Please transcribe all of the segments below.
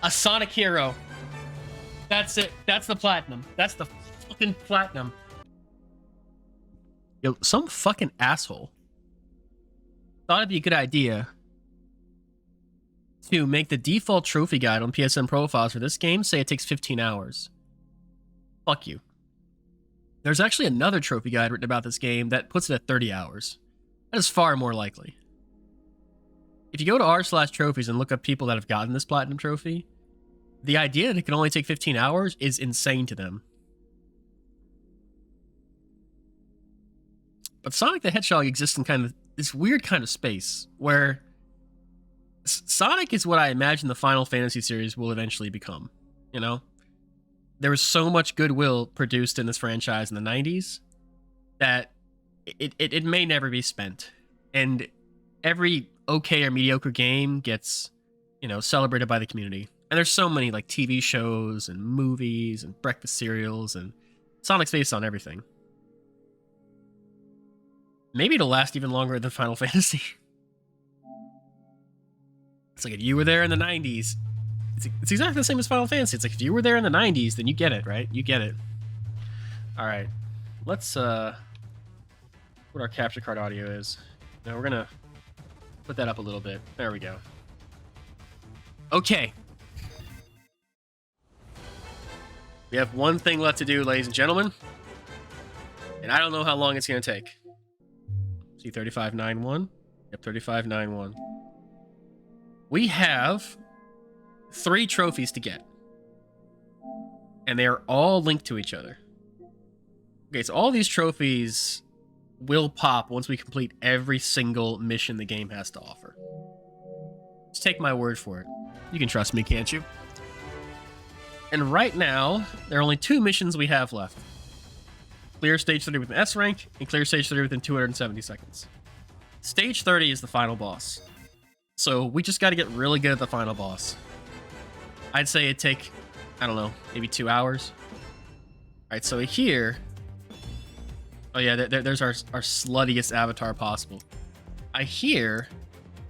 A Sonic hero. That's it. That's the platinum. That's the fucking platinum. Yo, some fucking asshole thought it'd be a good idea to make the default trophy guide on PSN profiles for this game say it takes 15 hours. Fuck you. There's actually another trophy guide written about this game that puts it at 30 hours. That is far more likely. If you go to r/trophies and look up people that have gotten this platinum trophy, the idea that it can only take 15 hours is insane to them. But Sonic the Hedgehog exists in kind of this weird kind of space where Sonic is what I imagine the Final Fantasy series will eventually become. You know? There was so much goodwill produced in this franchise in the 90s that it may never be spent. And every okay or mediocre game gets, you know, celebrated by the community. And there's so many like TV shows and movies and breakfast cereals, and Sonic's based on everything. Maybe it'll last even longer than Final Fantasy. It's like if you were there in the 90s, it's exactly the same as Final Fantasy. It's like if you were there in the 90s, then you get it, right? You get it. All right. Let's what our capture card audio is. Now we're going to put that up a little bit. There we go. Okay. We have one thing left to do, ladies and gentlemen. And I don't know how long it's going to take. See 3591? Yep, 3591. We have 3 trophies to get. And they are all linked to each other. Okay, so all these trophies will pop once we complete every single mission the game has to offer. Just take my word for it. You can trust me, can't you? And right now, there are only 2 missions we have left. Clear Stage 30 with an S rank, and clear Stage 30 within 270 seconds. Stage 30 is the final boss. So we just got to get really good at the final boss. I'd say it'd take, I don't know, maybe 2 hours. Alright, so here... Oh yeah, there's our sluttiest avatar possible. I hear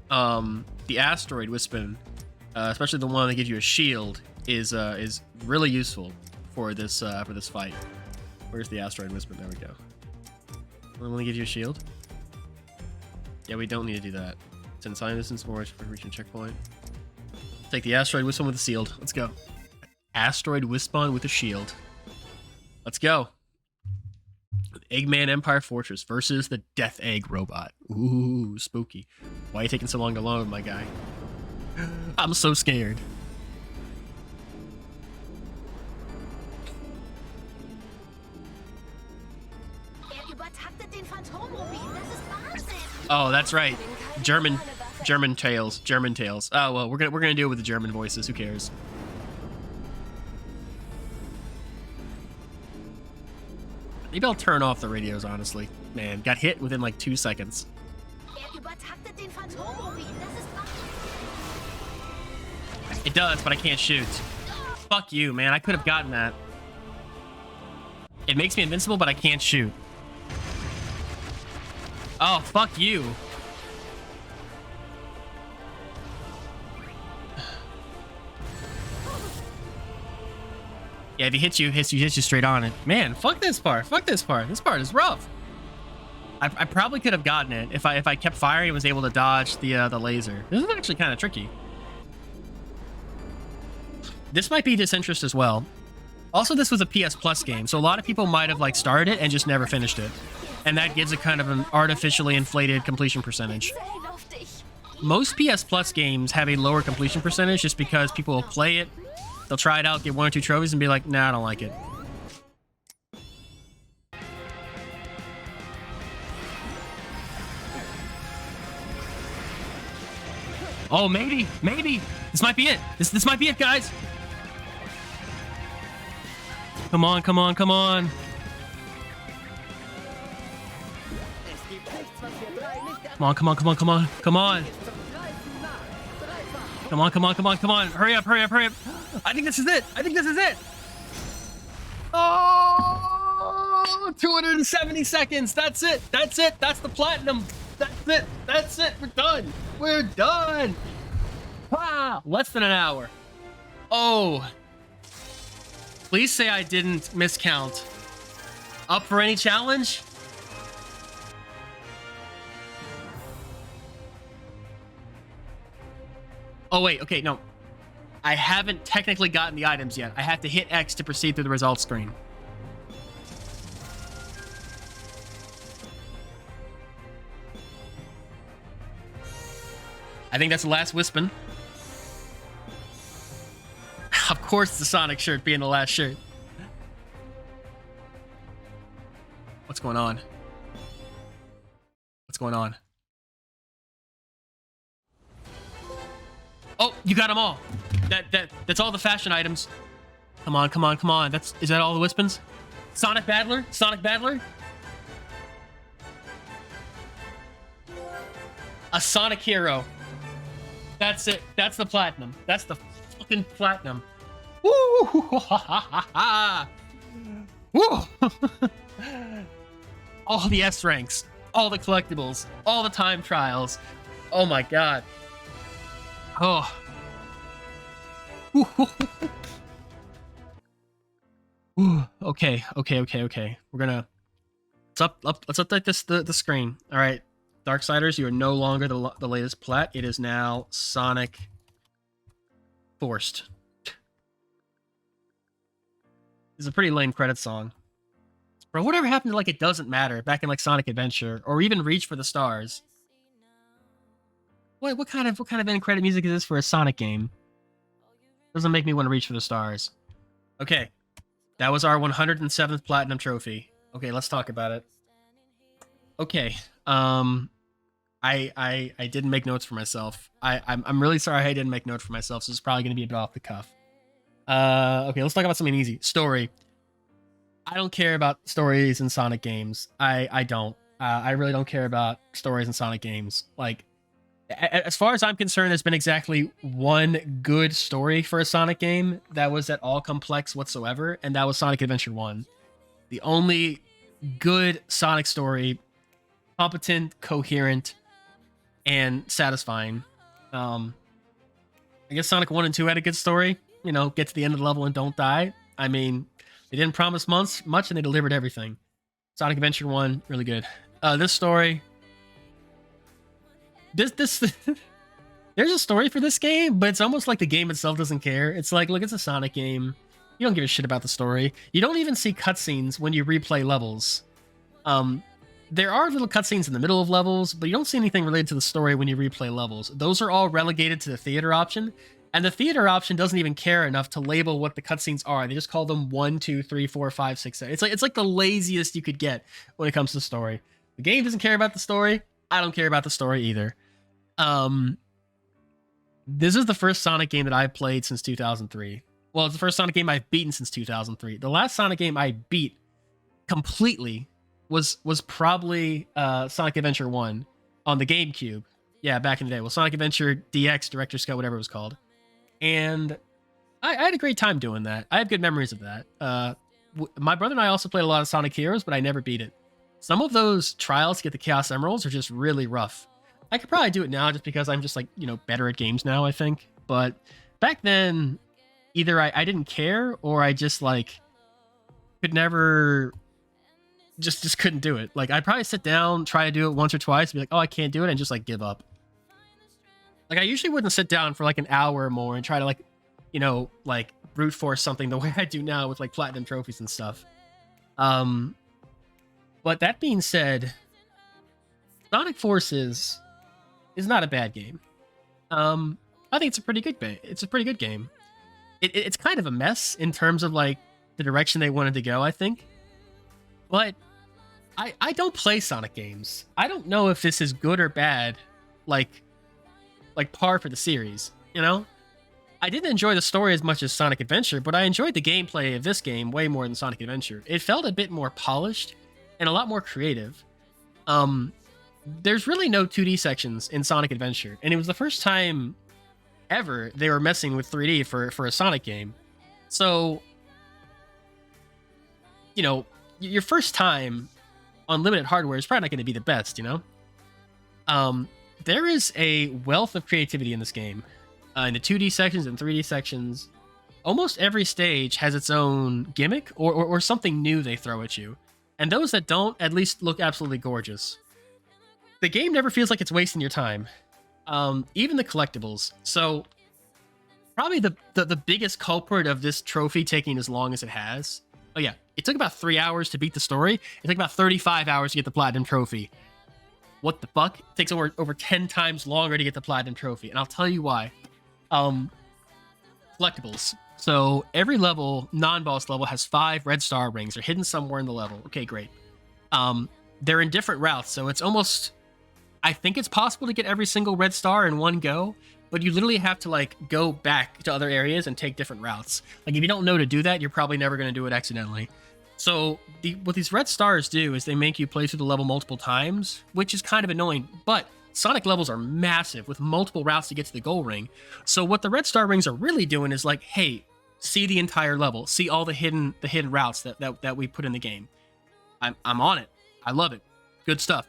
the Asteroid Wispin, especially the one that gives you a shield, is really useful for this fight. Where's the Asteroid Wispin? There we go. Will it only give you a shield? Yeah, we don't need to do that. It's inside distance more for reaching checkpoint. Take the Asteroid Wispin with a shield. Let's go. Asteroid Wispon with a shield. Let's go. Eggman Empire Fortress versus the Death Egg robot. Ooh, spooky. Why are you taking so long to load, my guy? I'm so scared. Oh, that's right. German tales. Oh well, we're gonna deal with the German voices. Who cares? Maybe I'll turn off the radios, honestly. Man, got hit within like 2 seconds. It does, but I can't shoot. Fuck you, man. I could have gotten that. It makes me invincible, but I can't shoot. Oh, fuck you. Yeah, if he hits you straight on it. Man, fuck this part. Fuck this part. This part is rough. I probably could have gotten it if I kept firing and was able to dodge the laser. This is actually kind of tricky. This might be disinterest as well. Also, this was a PS Plus game, so a lot of people might have like started it and just never finished it. And that gives it kind of an artificially inflated completion percentage. Most PS Plus games have a lower completion percentage just because people will play it, they'll try it out, get 1 or 2 trophies, and be like, nah, I don't like it. Oh, maybe. This might be it. This might be it, guys. Come on. Come on. Come on, hurry up. I think this is it. Oh, 270 seconds. That's it. That's the platinum. That's it. We're done. Ah, less than an hour. Oh. Please say I didn't miscount. Up for any challenge? Oh, wait. Okay, no. I haven't technically gotten the items yet. I have to hit X to proceed through the results screen. I think that's the last Wispin. Of course, the Sonic shirt being the last shirt. What's going on? What's going on? Oh, you got them all. That's all the fashion items. Come on, come on, come on. Is that all the Wispins? Sonic Battler? Sonic Battler? A Sonic Hero. That's it. That's the platinum. That's the fucking platinum. Woo! Woo! All the S ranks, all the collectibles, all the time trials. Oh my god. Oh. Okay. We're gonna let's update the screen. All right, Darksiders, you are no longer the latest plat. It is now Sonic Forced. It's a pretty lame credit song. Bro, whatever happened to like It Doesn't Matter back in like Sonic Adventure or even Reach for the Stars? What kind of end credit music is this for a Sonic game? Doesn't make me want to reach for the stars. Okay. That was our 107th platinum trophy. Okay, let's talk about it. Okay. I didn't make notes for myself. I'm really sorry I didn't make notes for myself, so it's probably gonna be a bit off the cuff. Okay, let's talk about something easy. Story. I don't care about stories in Sonic games. I don't. I really don't care about stories in Sonic games. Like, as far as I'm concerned, there's been exactly one good story for a Sonic game that was at all complex whatsoever, and that was Sonic Adventure 1. The only good Sonic story, competent, coherent, and satisfying. I guess Sonic 1 and 2 had a good story. You know, get to the end of the level and don't die. I mean, they didn't promise much, and they delivered everything. Sonic Adventure 1, really good. This story... This there's a story for this game, but it's almost like the game itself doesn't care. It's like, look, it's a Sonic game. You don't give a shit about the story. You don't even see cutscenes when you replay levels. There are little cutscenes in the middle of levels, but you don't see anything related to the story when you replay levels. Those are all relegated to the theater option, and the theater option doesn't even care enough to label what the cutscenes are. They just call them 1, 2, 3, 4, 5, 6, 7. It's like the laziest you could get when it comes to story. The game doesn't care about the story. I don't care about the story either. This is the first Sonic game that I've played since 2003. Well, it's the first Sonic game I've beaten since 2003. The last Sonic game I beat completely was probably Sonic Adventure 1 on the GameCube. Yeah, back in the day. Well, Sonic Adventure DX, Director's Cut, whatever it was called. And I had a great time doing that. I have good memories of that. My brother and I also played a lot of Sonic Heroes, but I never beat it. Some of those trials to get the Chaos Emeralds are just really rough. I could probably do it now just because I'm just like, you know, better at games now, I think. But back then, either I didn't care or I just like could never just couldn't do it. Like I'd probably sit down, try to do it once or twice, be like, oh, I can't do it, and just like give up. Like I usually wouldn't sit down for like an hour or more and try to like, you know, like brute force something the way I do now with like platinum trophies and stuff. But that being said, Sonic Forces is not a bad game. I think it's a pretty good game. It's a pretty good game. It's kind of a mess in terms of like the direction they wanted to go, I think. But I don't play Sonic games. I don't know if this is good or bad, like par for the series, you know? I didn't enjoy the story as much as Sonic Adventure, but I enjoyed the gameplay of this game way more than Sonic Adventure. It felt a bit more polished and a lot more creative. There's really no 2D sections in Sonic Adventure, and it was the first time ever they were messing with 3D for a Sonic game. So, you know, your first time on limited hardware is probably not going to be the best, you know? There is a wealth of creativity in this game. In the 2D sections and 3D sections. almost every stage has its own gimmick or something new they throw at you. And those that don't at least look absolutely gorgeous. The game never feels like it's wasting your time. Even the collectibles. So probably the biggest culprit of this trophy taking as long as it has. Oh yeah, it took about 3 hours to beat the story. It took about 35 hours to get the Platinum Trophy. What the fuck? It takes over 10 times longer to get the Platinum Trophy. And I'll tell you why. Collectibles. So every level, non-boss level, has 5 red star rings. They're hidden somewhere in the level. Okay, great. They're in different routes, so it's almost... I think it's possible to get every single red star in one go, but you literally have to like go back to other areas and take different routes. Like if you don't know to do that, you're probably never going to do it accidentally. So what these red stars do is they make you play through the level multiple times, which is kind of annoying, but Sonic levels are massive with multiple routes to get to the goal ring. So what the red star rings are really doing is like, hey, see the entire level, see all the hidden routes that we put in the game. I'm on it. I love it. Good stuff.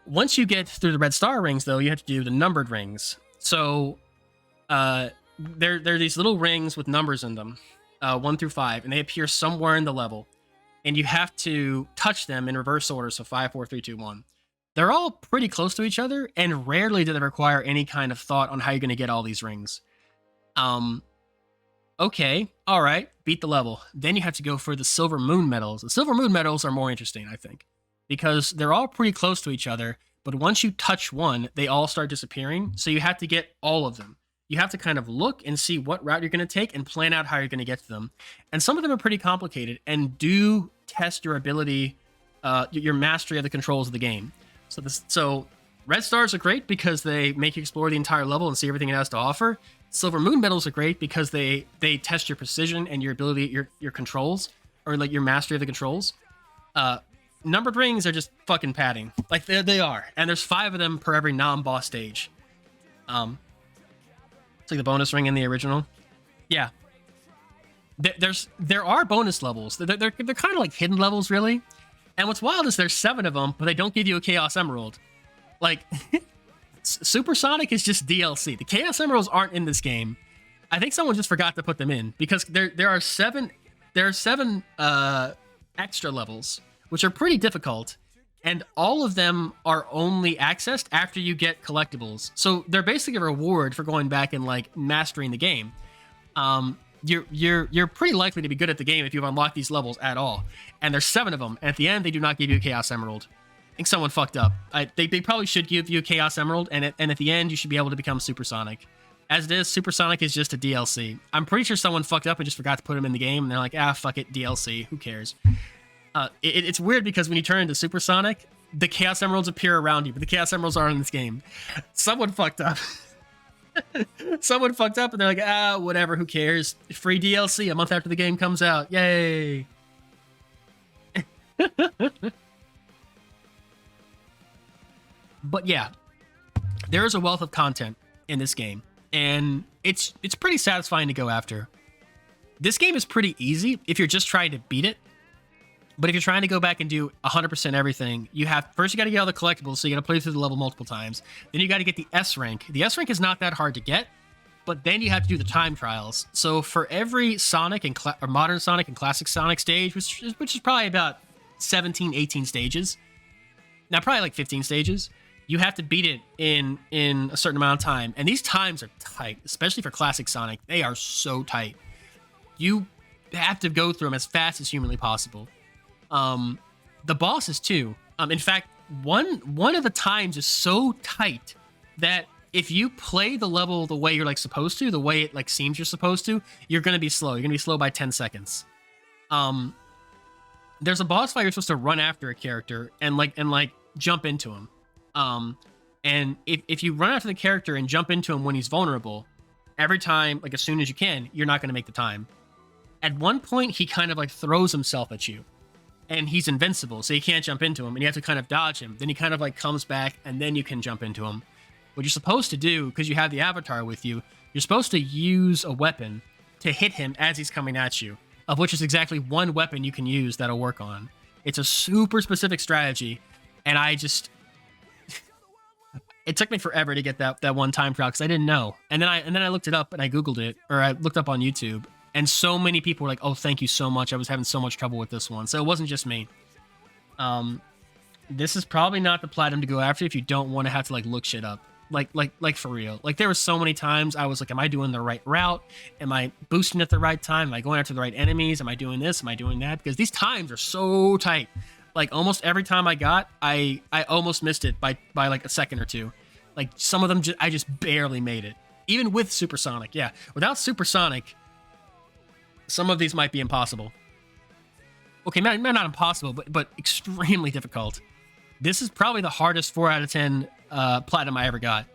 Once you get through the red star rings, though, you have to do the numbered rings. So they're these little rings with numbers in them, 1 through 5, and they appear somewhere in the level. And you have to touch them in reverse order, so 5, 4, 3, 2, 1. They're all pretty close to each other, and rarely do they require any kind of thought on how you're going to get all these rings. Okay, all right, beat the level. Then you have to go for the Silver Moon medals. The Silver Moon medals are more interesting, I think, because they're all pretty close to each other, but once you touch one, they all start disappearing, so you have to get all of them. You have to kind of look and see what route you're going to take and plan out how you're going to get to them. And some of them are pretty complicated and do test your ability, your mastery of the controls of the game. So red stars are great because they make you explore the entire level and see everything it has to offer. Silver Moon medals are great because they test your precision and your ability, your controls, or like your mastery of the controls. Numbered rings are just fucking padding. Like they are. And there's 5 of them per every non-boss stage. It's like the bonus ring in the original. Yeah. There are bonus levels. They're kind of like hidden levels, really. And what's wild is there's 7 of them, but they don't give you a Chaos Emerald. Like, Super Sonic is just DLC. The Chaos Emeralds aren't in this game. I think someone just forgot to put them in because there are 7 extra levels, which are pretty difficult, and all of them are only accessed after you get collectibles. So they're basically a reward for going back and like mastering the game. You're pretty likely to be good at the game if you've unlocked these levels at all. And there's 7 of them, and at the end they do not give you a Chaos Emerald. I think someone fucked up. They probably should give you a Chaos Emerald, and at the end you should be able to become Super Sonic. As it is, Super Sonic is just a DLC. I'm pretty sure someone fucked up and just forgot to put him in the game, and they're like, fuck it, DLC, who cares? It's weird because when you turn into Super Sonic, the Chaos Emeralds appear around you, but the Chaos Emeralds aren't in this game. Someone fucked up. Someone fucked up, and they're like, whatever, who cares? Free DLC a month after the game comes out. Yay! But yeah, there is a wealth of content in this game, and it's pretty satisfying to go after. This game is pretty easy if you're just trying to beat it. But if you're trying to go back and do 100% everything, you got to get all the collectibles, so you got to play through the level multiple times. Then you got to get the S rank. The S rank is not that hard to get, but then you have to do the time trials. So for every Sonic and or Modern Sonic and Classic Sonic stage, which is probably about 17, 18 stages, now probably like 15 stages, you have to beat it in a certain amount of time. And these times are tight, especially for Classic Sonic. They are so tight. You have to go through them as fast as humanly possible. The bosses too. In fact, one of the times is so tight that if you play the level the way you're like supposed to, the way it like seems you're supposed to, you're gonna be slow. You're gonna be slow by 10 seconds. There's a boss fight you're supposed to run after a character and jump into him. And if you run after the character and jump into him when he's vulnerable, every time, like as soon as you can, you're not gonna make the time. At one point, he kind of like throws himself at you. And he's invincible, so you can't jump into him, and you have to kind of dodge him. Then he kind of like comes back, and then you can jump into him. What you're supposed to do, because you have the avatar with you, you're supposed to use a weapon to hit him as he's coming at you, of which is exactly one weapon you can use that'll work on. It's a super specific strategy, and It took me forever to get that one time trial because I didn't know. And then I looked it up and I Googled it, or I looked up on YouTube, and so many people were like, "Oh, thank you so much. I was having so much trouble with this one." So it wasn't just me. This is probably not the platinum to go after if you don't want to have to like look shit up. Like for real. Like there were so many times I was like, am I doing the right route? Am I boosting at the right time? Am I going after the right enemies? Am I doing this? Am I doing that? Because these times are so tight. Like almost every time I almost missed it by like a second or two. Like some of them I just barely made it. Even with supersonic. Yeah. Without supersonic, some of these might be impossible. Okay, not impossible, but extremely difficult. This is probably the hardest 4 out of 10 platinum I ever got.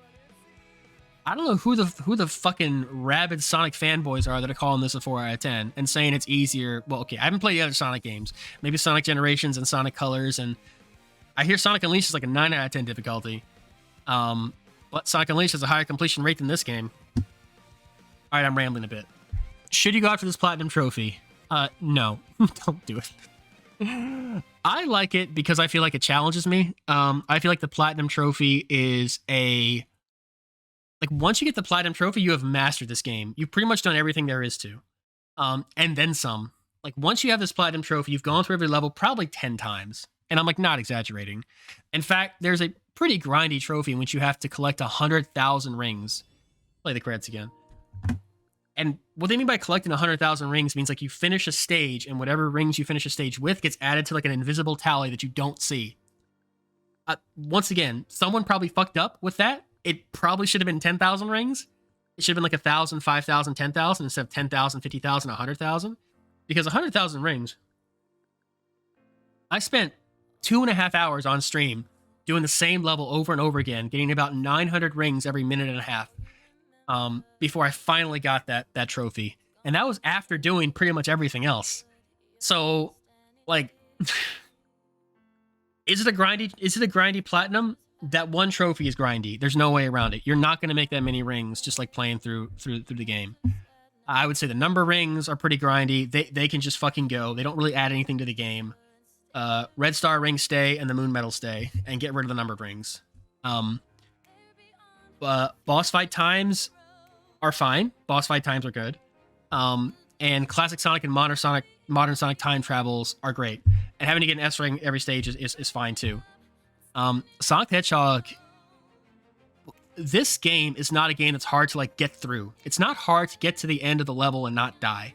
I don't know who the fucking rabid Sonic fanboys are that are calling this a 4 out of 10 and saying it's easier. Well, okay, I haven't played the other Sonic games. Maybe Sonic Generations and Sonic Colors, and I hear Sonic Unleashed is like a 9 out of 10 difficulty. But Sonic Unleashed has a higher completion rate than this game. All right, I'm rambling a bit. Should you go after this platinum trophy? No, don't do it. I like it because I feel like it challenges me. I feel like the platinum trophy is like once you get the platinum trophy, you have mastered this game. You've pretty much done everything there is to, and then some. Like once you have this platinum trophy, you've gone through every level probably 10 times, and I'm like not exaggerating. In fact, there's a pretty grindy trophy in which you have to collect 100,000 rings. Play the credits again. And what they mean by collecting 100,000 rings means like you finish a stage, and whatever rings you finish a stage with gets added to like an invisible tally that you don't see. Once again, someone probably fucked up with that. It probably should have been 10,000 rings. It should have been like 1,000, 5,000, 10,000 instead of 10,000, 50,000, 100,000. Because 100,000 rings, I spent 2.5 hours on stream doing the same level over and over again, getting about 900 rings every minute and a half. Before I finally got that trophy. And that was after doing pretty much everything else. So, like, is it a grindy platinum? That one trophy is grindy. There's no way around it. You're not going to make that many rings just like playing through the game. I would say the number rings are pretty grindy. They can just fucking go. They don't really add anything to the game. Red star rings stay and the moon medal stay, and get rid of the numbered rings. Boss fight times are fine. Boss fight times are good. And classic Sonic and modern Sonic time travels are great. And having to get an S ring every stage is fine too. Sonic the Hedgehog, this game is not a game that's hard to like get through. It's not hard to get to the end of the level and not die.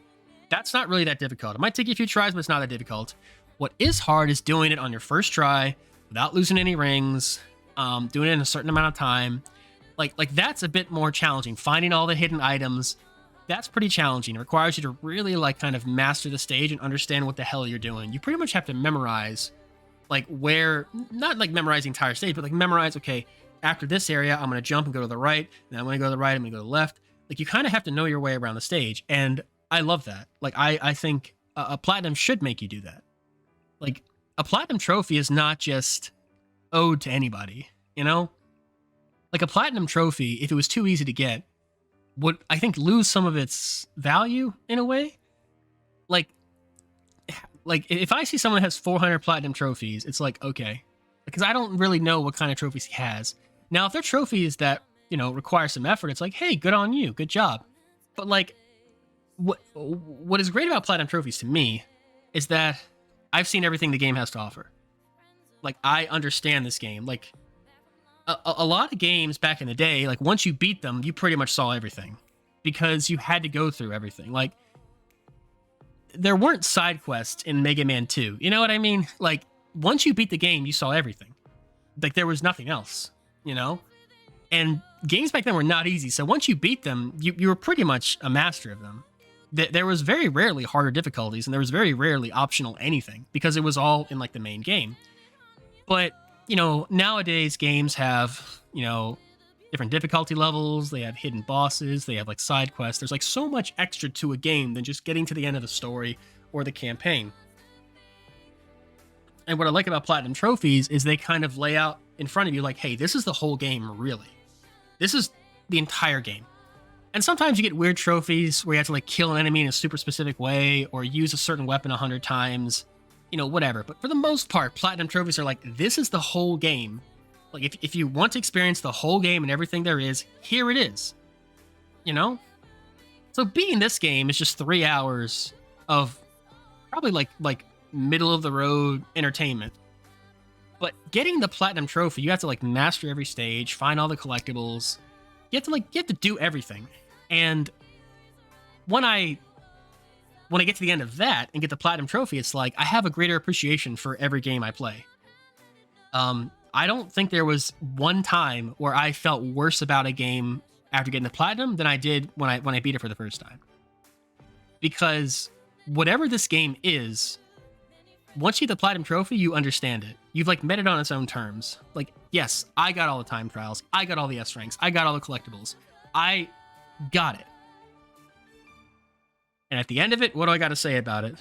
That's not really that difficult. It might take you a few tries, but it's not that difficult. What is hard is doing it on your first try without losing any rings, doing it in a certain amount of time. Like that's a bit more challenging. Finding all the hidden items, that's pretty challenging. It requires you to really like kind of master the stage and understand what the hell you're doing. You pretty much have to memorize like where, not like memorize the entire stage, but like memorize, okay, after this area, I'm going to jump and go to the right. And I'm going to go to the right, I'm going to go to the left. Like you kind of have to know your way around the stage. And I love that. Like I think a platinum should make you do that. Like a platinum trophy is not just owed to anybody, you know? Like a platinum trophy, if it was too easy to get, would, I think, lose some of its value in a way. Like if I see someone that has 400 platinum trophies, it's like, okay. Because I don't really know what kind of trophies he has. Now, if they're trophies that, you know, require some effort, it's like, hey, good on you, good job. But like, what is great about platinum trophies to me is that I've seen everything the game has to offer. Like, I understand this game. Like, a lot of games back in the day, like once you beat them, you pretty much saw everything because you had to go through everything. Like there weren't side quests in Mega Man 2. You know what I mean? Like once you beat the game, you saw everything. Like there was nothing else, you know? And games back then were not easy. So once you beat them, you were pretty much a master of them. There was very rarely harder difficulties, and there was very rarely optional anything because it was all in like the main game. But you know, nowadays games have, you know, different difficulty levels. They have hidden bosses. They have like side quests. There's like so much extra to a game than just getting to the end of the story or the campaign. And what I like about platinum trophies is they kind of lay out in front of you like, hey, this is the whole game, really. This is the entire game. And sometimes you get weird trophies where you have to like kill an enemy in a super specific way or use a certain weapon 100 times. You know, whatever. But for the most part, platinum trophies are like, this is the whole game. Like, if you want to experience the whole game and everything there is, here it is. You know? So beating this game is just 3 hours of probably like middle of the road entertainment. But getting the platinum trophy, you have to like master every stage, find all the collectibles. You have to do everything. And when I get to the end of that and get the platinum trophy, it's like I have a greater appreciation for every game I play. I don't think there was one time where I felt worse about a game after getting the platinum than I did when I beat it for the first time. Because whatever this game is, once you get the platinum trophy, you understand it. You've like met it on its own terms. Like, yes, I got all the time trials. I got all the S ranks. I got all the collectibles. I got it. And at the end of it, what do I got to say about it?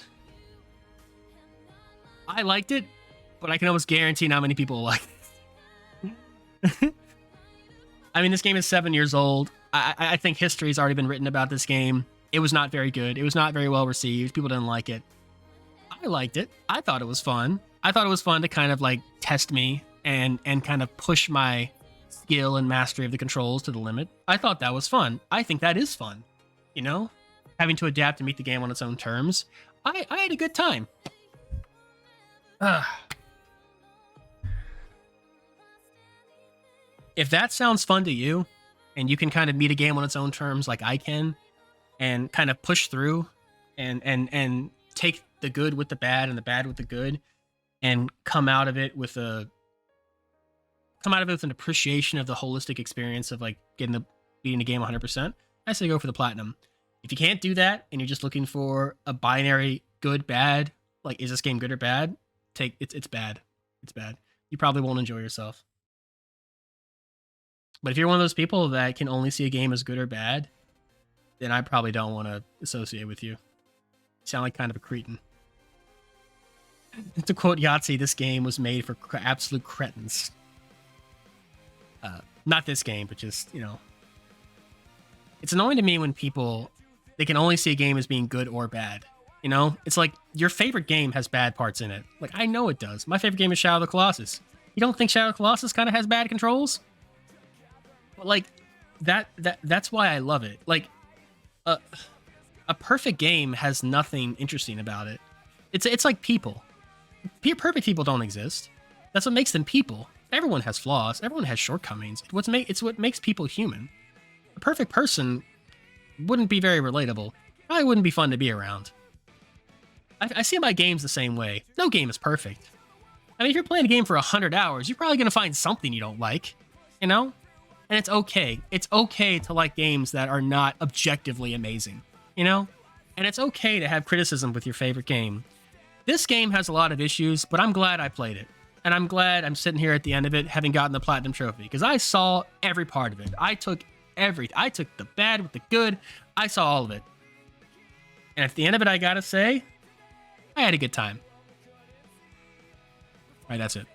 I liked it, but I can almost guarantee not many people will like it. I mean, this game is 7 years old. I think history's already been written about this game. It was not very good. It was not very well received. People didn't like it. I liked it. I thought it was fun. I thought it was fun to kind of like test me and kind of push my skill and mastery of the controls to the limit. I thought that was fun. I think that is fun. You know? Having to adapt and meet the game on its own terms. I had a good time. If that sounds fun to you, and you can kind of meet a game on its own terms like I can, and kind of push through and take the good with the bad and the bad with the good, and come out of it with an appreciation of the holistic experience of like beating the game 100%, I say go for the platinum. If you can't do that and you're just looking for a binary good bad, like is this game good or bad? It's bad. It's bad. You probably won't enjoy yourself. But if you're one of those people that can only see a game as good or bad, then I probably don't want to associate with you. You sound like kind of a cretin. To quote Yahtzee, this game was made for absolute cretins. Not this game, but just, you know. It's annoying to me when people, they can only see a game as being good or bad. You know? It's like, your favorite game has bad parts in it. Like, I know it does. My favorite game is Shadow of the Colossus. You don't think Shadow of the Colossus kind of has bad controls? But like, that's why I love it. Like, a perfect game has nothing interesting about it. It's like people. Perfect people don't exist. That's what makes them people. Everyone has flaws. Everyone has shortcomings. It's what makes people human. A perfect person wouldn't be very relatable. Probably wouldn't be fun to be around. I see my games the same way. No game is perfect. I mean, if you're playing a game for 100 hours, you're probably going to find something you don't like. You know? And it's okay. It's okay to like games that are not objectively amazing, you know? And it's okay to have criticism with your favorite game. This game has a lot of issues, but I'm glad I played it. And I'm glad I'm sitting here at the end of it having gotten the platinum trophy, because I saw every part of it. I took the bad with the good. I saw all of it. And at the end of it, I gotta say, I had a good time. All right, that's it.